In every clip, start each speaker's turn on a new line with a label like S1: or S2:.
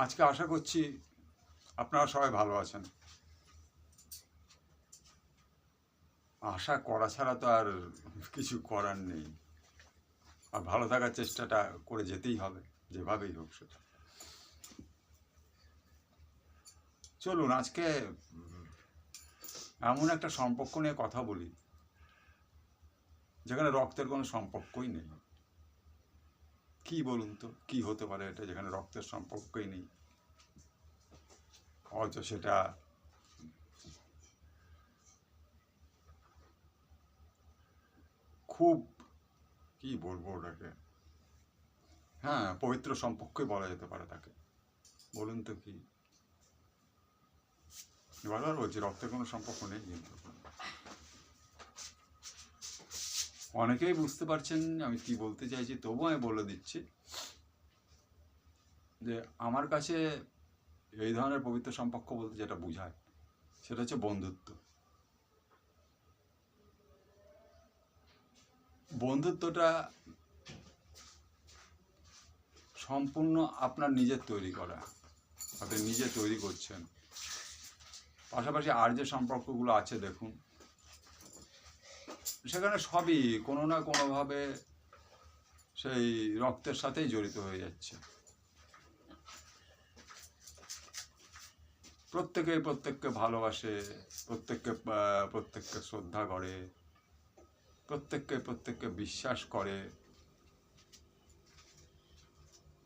S1: আজকে আশা করছি আপনারা সবাই ভালো আছেন। আশা করা ছাড়া তো আর কিছু করার নেই, আর ভালো থাকার চেষ্টাটা করে যেতেই হবে, যেভাবেই হোক সেটা। চলুন আজকে এমন একটা সম্পর্ক নিয়ে কথা বলি যেখানে রক্তের কোনো সম্পর্কই নেই। কি বলুন তো, কি হতে পারে এটা যেখানে রক্তের সম্পর্কই নেই, হয়তো সেটা খুব, কি বলবো ওটাকে, হ্যাঁ পবিত্র সম্পর্কই বলা যেতে পারে তাকে। বলুন তো কি, বারবার বলছি রক্তের কোনো সম্পর্ক নেই, কিন্তু অনেকেই বুঝতে পারছেন আমি কি বলতে চাইছি, তবুও আমি বলে দিচ্ছি যে আমার কাছে এই ধরনের পবিত্র সম্পর্ক বলতে যেটা বোঝায় সেটা হচ্ছে বন্ধুত্ব। বন্ধুত্বটা সম্পূর্ণ আপনার নিজের তৈরি করা, আপনি নিজে তৈরি করছেন। পাশাপাশি আর যে সম্পর্কগুলো আছে দেখুন, সেখানে সবই কোনো না কোনোভাবে সেই রক্তের সাথেই জড়িত হয়ে যাচ্ছে। প্রত্যেকেই প্রত্যেককে ভালোবাসে, প্রত্যেককে শ্রদ্ধা করে, প্রত্যেককে বিশ্বাস করে,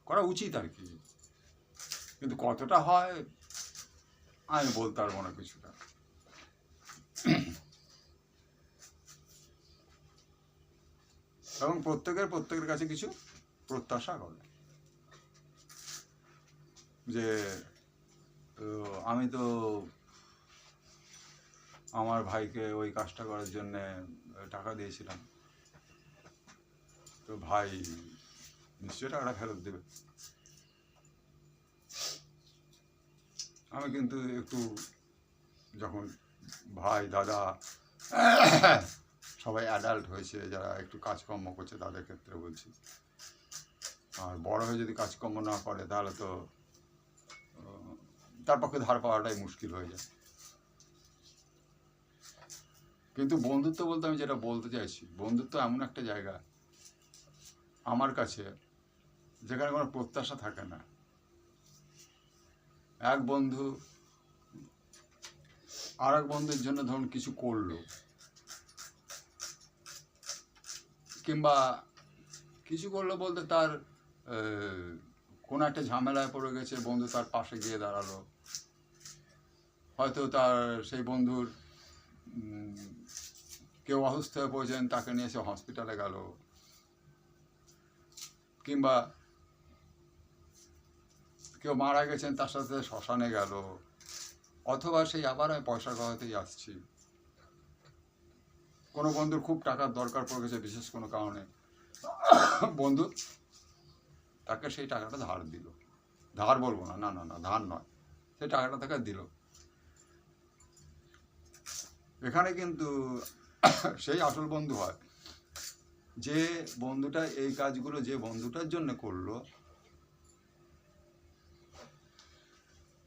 S1: করা উচিত আর কি। কিন্তু কতটা হয় আমি বলতে পারবো না কিছুটা। এবং প্রত্যেকের কাছে কিছু প্রত্যাশা করে যে আমি তো আমার ভাইকে ওই কাজটা করার জন্য টাকা দিয়েছিলাম, তো ভাই নিশ্চয়ই টাকাটা ফেরত দেবে। আমি কিন্তু একটু, যখন ভাই দাদা সবাই অ্যাডাল্ট হয়েছে, যারা একটু কাজকর্ম করছে তাদের ক্ষেত্রে বলছি, আর বড় হয়ে যদি কাজকর্ম না করে তাহলে তো তার পক্ষে ধার পাওয়াটাই মুশকিল হয়ে যায়। কিন্তু বন্ধুত্ব বলতে আমি যেটা বলতে চাইছি, বন্ধুত্ব এমন একটা জায়গা আমার কাছে যেখানে কোনো প্রত্যাশা থাকে না। এক বন্ধু আর এক বন্ধুর জন্য ধরুন কিছু করলো, কিংবা কিছু করলো বলতে তার কোনো একটা ঝামেলায় পড়ে গেছে, বন্ধু তার পাশে গিয়ে দাঁড়ালো। হয়তো তার সেই বন্ধুর কেউ অসুস্থ হয়ে পড়েছেন, তাকে নিয়ে সে হসপিটালে গেল, কিংবা কেউ মারা গেছেন তার সাথে শ্মশানে গেল, অথবা সেই আবার আমি পয়সার কথাতেই আসছি, কোনো বন্ধুর খুব টাকার দরকার পড়ে গেছে বিশেষ কোনো কারণে, বন্ধু তাকে সেই টাকাটা ধার দিল। ধার বলবো না, না না না, ধার নয়, সেই টাকাটা তাকে দিল। এখানে কিন্তু সেই আসল বন্ধু হয় যে বন্ধুটা এই কাজগুলো যে বন্ধুটার জন্য করলো,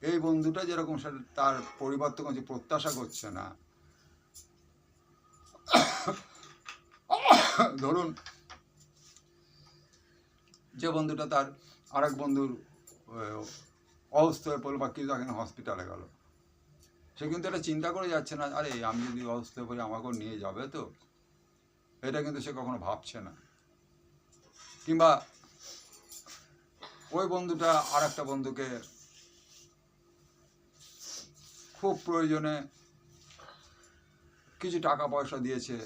S1: এই বন্ধুটা যেরকম তার পরিবর্তন যে প্রত্যাশা করছে না। ধরুন যে বন্ধুটা তার আরেক বন্ধুর অসুস্থ হয়ে পড়লো বা কিছু এখানে হসপিটালে গেল, সে কিন্তু এটা চিন্তা করে যাচ্ছে না, আরে আমি যদি অসুস্থ হয়ে পড়ি আমাকেও নিয়ে যাবে তো, এটা কিন্তু সে কখনো ভাবছে না। কিংবা ওই বন্ধুটা আর একটা বন্ধুকে খুব প্রয়োজনে কিছু টাকা পয়সা দিয়েছে,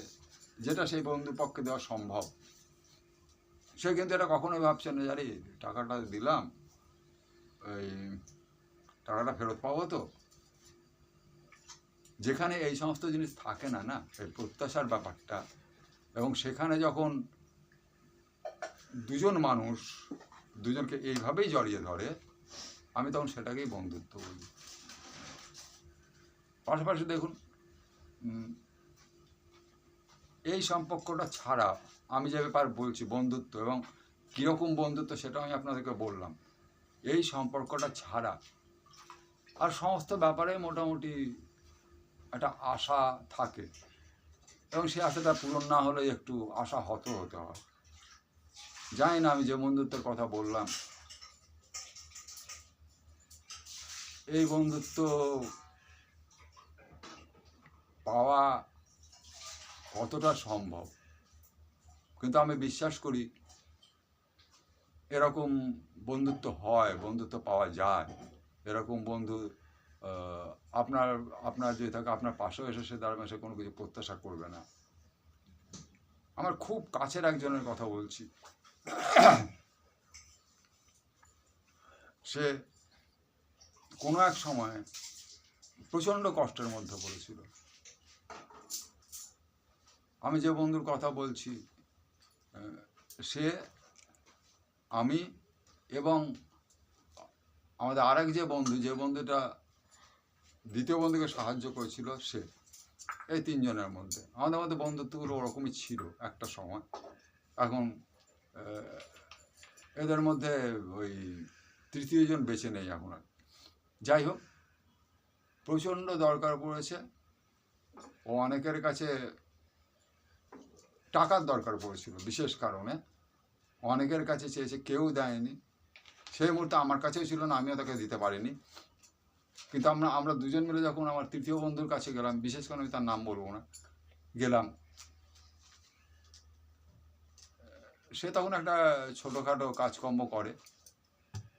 S1: যেটা সেই বন্ধুর পক্ষে দেওয়া সম্ভব, সে কিন্তু এটা কখনোই ভাবছে না জানি টাকাটা দিলাম, এই টাকাটা ফেরত পাবো তো। যেখানে এই সমস্ত জিনিস থাকে না, না এই প্রত্যাশার ব্যাপারটা, এবং সেখানে যখন দুজন মানুষ দুজনকে এইভাবেই জড়িয়ে ধরে, আমি তখন সেটাকেই বন্ধুত্ব বলি। পাশাপাশি দেখুন, এই সম্পর্কটা ছাড়া আমি যে ব্যাপার বলছি বন্ধুত্ব, এবং কীরকম বন্ধুত্ব সেটা আমি আপনাদেরকে বললাম। এই সম্পর্কটা ছাড়া আর সমস্ত ব্যাপারে মোটামুটি একটা আশা থাকে, এবং সে আশাটা পূরণ না হলে একটু আশা হতে হয়। জানি না, আমি যে বন্ধুত্বের কথা বললাম, এই বন্ধুত্ব পাওয়া কতটা সম্ভব, কিন্তু আমি বিশ্বাস করি এরকম বন্ধুত্ব হয়, বন্ধুত্ব পাওয়া যায়। এরকম বন্ধু আপনার আপনার যদি থাকে, আপনার পাশেও এসে সে দাঁড়াবে, সে কোনো কিছু প্রত্যাশা করবে না। আমার খুব কাছের একজনের কথা বলছি, সে কোনো এক সময় প্রচণ্ড কষ্টের মধ্যে পড়েছিল। আমি যে বন্ধুর কথা বলছি, সে, আমি এবং আমাদের আরেক যে বন্ধুটা দ্বিতীয় বন্ধুকে সাহায্য করেছিল, সে, এই তিনজনের মধ্যে আমাদের মধ্যে বন্ধুত্বগুলো ওরকমই ছিল একটা সময়। এখন এদের মধ্যে ওই তৃতীয় জন বেঁচে নেই এখন আর। যাই হোক, প্রচণ্ড দরকার পড়েছে, ও অনেকের কাছে টাকার দরকার পড়েছিল বিশেষ কারণে, অনেকের কাছে চেয়েছে, কেউ দেয়নি। সেই মুহূর্তে আমার কাছেও ছিল না, আমিও তাকে দিতে পারিনি। কিন্তু আমরা দুজন মিলে যখন আমার তৃতীয় বন্ধুর কাছে গেলাম, বিশেষ করে আমি তার নাম বলবো না, গেলাম, সে তখন একটা ছোটোখাটো কাজকর্ম করে।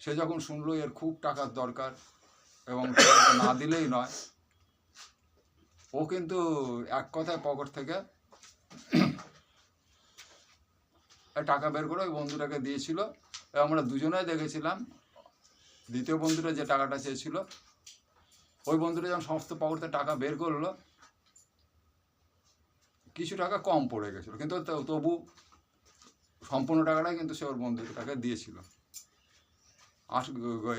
S1: সে যখন শুনলো এর খুব টাকার দরকার এবং না দিলেই নয়, ও কিন্তু এক কথায় পকেট থেকে টাকা বের করে ওই বন্ধুটাকে দিয়েছিল। এবং আমরা দুজনেই দেখেছিলাম, দ্বিতীয় বন্ধুটা যে টাকাটা চেয়েছিল, ওই বন্ধুটা যখন সমস্ত পকেটে টাকা বের করলো, কিছু টাকা কম পড়ে গেছিলো, কিন্তু তবু সম্পূর্ণ টাকাটাই কিন্তু সে ওর বন্ধুটাকে দিয়েছিল।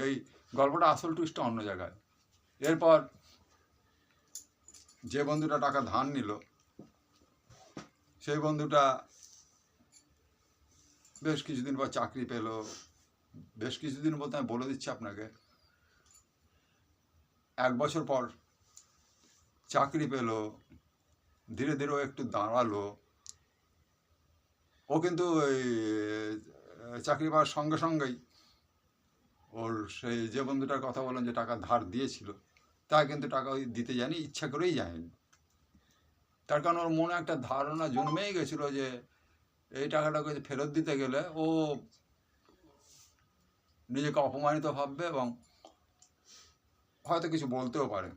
S1: এই গল্পটা আসল টুইস্টটা অন্য জায়গায়। এরপর যে বন্ধুটা টাকা ধার নিল, সেই বন্ধুটা বেশ কিছুদিন পর চাকরি পেল। বেশ কিছুদিন বলতে আমি বলে দিচ্ছি আপনাকে, 1 বছর পর চাকরি পেল। ধীরে ধীরে ও একটু দাঁড়ালো। ও কিন্তু ওই চাকরি পাওয়ার সঙ্গে সঙ্গেই ওর সেই যে বন্ধুটার কথা বললাম যে টাকা ধার দিয়েছিল, তা কিন্তু টাকা ওই দিতে যায়নি, ইচ্ছা করেই যায়নি। তার কারণ ওর মনে একটা ধারণা জন্মেই গেছিলো যে এই টাকাটাকে ফেরত দিতে গেলে ও নিজেকে অপমানিত ভাববে এবং হয়তো কিছু বলতেও পারে।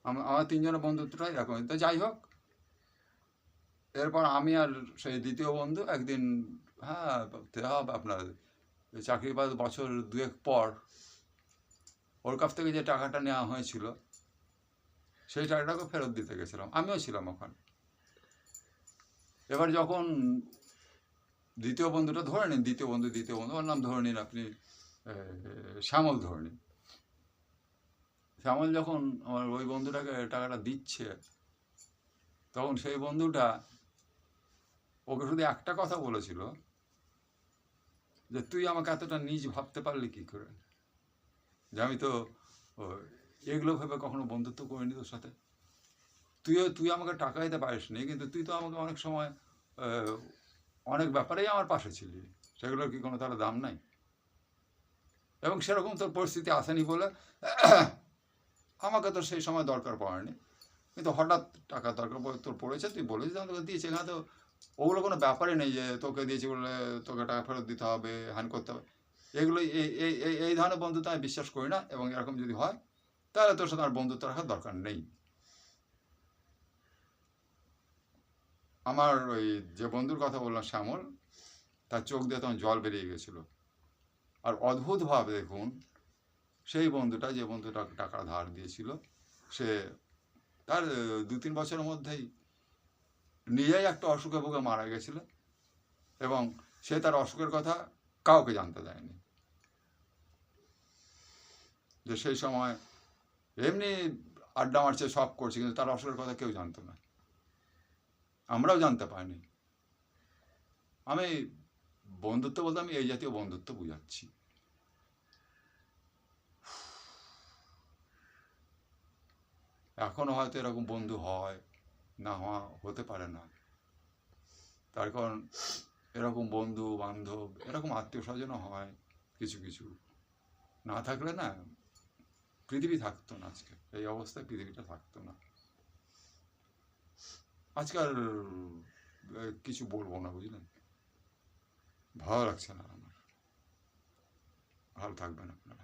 S1: আমার তিনজনের বন্ধুত্বটাই এরকম। তো যাই হোক, এরপর আমি আর সেই দ্বিতীয় বন্ধু একদিন, হ্যাঁ হবে আপনার চাকরি পাওয়ার বছর 2 পর ওর কাছ থেকে যে টাকাটা নেওয়া হয়েছিল, সেই টাকাটাকে ফেরত দিতে গেছিলাম, আমিও ছিলাম ওখানে। এবার যখন দ্বিতীয় বন্ধুটা ধরে নিন, দ্বিতীয় বন্ধু ওর নাম ধরে নিন আপনি, শ্যামল ধরে নিন। শ্যামল যখন আমার ওই বন্ধুটাকে টাকাটা দিচ্ছে, তখন সেই বন্ধুটা ওকে শুধু একটা কথা বলেছিল যে তুই আমাকে এতটা নিজ ভাবতে পারলি কী করে, যে আমি তো এগুলো ভেবে কখনো বন্ধুত্ব করিনি তোর সাথে। তুই আমাকে টাকা দিতে পারিস নি, কিন্তু তুই তো আমাকে অনেক সময় অনেক ব্যাপারেই আমার পাশে ছিলি, সেগুলোর কি কোনো তার দাম নাই? এবং সেরকম তোর পরিস্থিতি আসেনি বলে আমাকে তো সেই সময় দরকার পড়েনি, কিন্তু হঠাৎ টাকার দরকার তোর পড়েছে, তুই বলেছিস আমি তোকে দিয়েছি। এখানে তো ওগুলো কোনো ব্যাপারই নেই যে তোকে দিয়েছি বলে তোকে টাকা ফেরত দিতে হবে, হ্যান করতে হবে। এগুলো এই ধরনের বন্ধুত্ব আমি বিশ্বাস করি না, এবং এরকম যদি হয় তাহলে তোর সাথে আমার বন্ধুত্ব রাখার দরকার নেই। আমার ওই যে বন্ধুর কথা বললাম শ্যামল, তার চোখ দিয়ে তখন জল বেরিয়ে গেছিল। আর অদ্ভুতভাবে দেখুন, সেই বন্ধুটা যে বন্ধুটা টাকা ধার দিয়েছিল, সে তার 2-3 বছরের মধ্যেই নিজেই একটা অসুখে ভুগে মারা গেছিল, এবং সে তার অসুখের কথা কাউকে জানতে দেয়নি। যে সেই সময় এমনি আড্ডা মারছে, সব করছে, কিন্তু তার অসুখের কথা কেউ জানতো না, আমরাও জানতে পারিনি। আমি বন্ধুত্ব বলতে আমি এই জাতীয় বন্ধুত্ব বুঝাচ্ছি। এখনও হয়তো এরকম বন্ধু হয়, না হওয়া হতে পারে না, তার কারণ এরকম বন্ধু বান্ধব এরকম আত্মীয় স্বজনও হয় কিছু কিছু, না থাকলে না পৃথিবী থাকতো না, আজকে এই অবস্থায় পৃথিবীটা থাকতো না। আজকাল কিছু বলবো না, বুঝলেন, ভালো লাগছে না আমার। ভালো থাকবেন আপনারা।